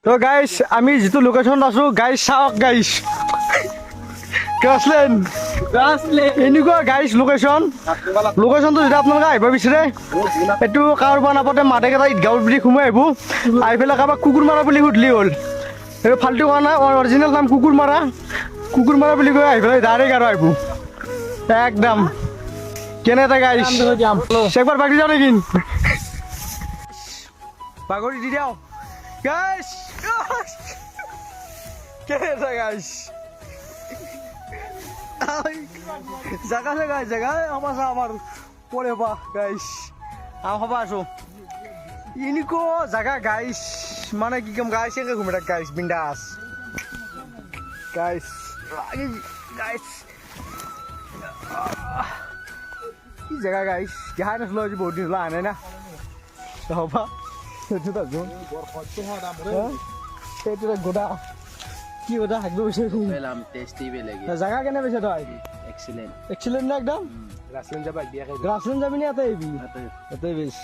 তো গাইস আমি যেটো লোকেশন আছো গাইস চাওক গাইস ক্লাসলেন এনেকুৱা গাইস লোকেশনটো যেটা আপোনালোকে আহিব বিচাৰে এইটো কাৰোবাৰ নাপতে মাদেকেইটা ঈদগাঁৱৰ বুলি সোমাই আহিব আহি পেলাই কাৰোবাক কুকুৰ মাৰা বুলি সুধিলি হ'ল এই ফাল্টু কোৱা নাই অৰিজিনেল নাম কুকুৰ মাৰা বুলি কৈ আহি পেলাই ডাইৰেক্ট আৰু আহিব একদম কেনে এটা গাইস একবাৰ বাগৰি যাওঁ নেকি বাগৰি দি দিওঁ গাইস কেনে এটা গাইস জাগা গাইস জাগা আমার পরে বা গাইস হবা আছো ইনিকো জাগা গাইস মানে কি কম গাইস একে ঘুমে গাইস বিন্দাস গাইস গাইস কি জায়গা গাইস যাই না স্লো বহুত দিন আনে না হবা সেটা জোন সেটা গোটা কি ওটা হাগবে বসে পেলাম টেস্টি বে লাগে জায়গা কেনে বেছে তো এক্সিলেন্ট এক্সিলেন্ট না একদম গ্রাসল্যান্ড যাবা বিয়া খাই গ্রাসল্যান্ড যাবি না এতে বেশ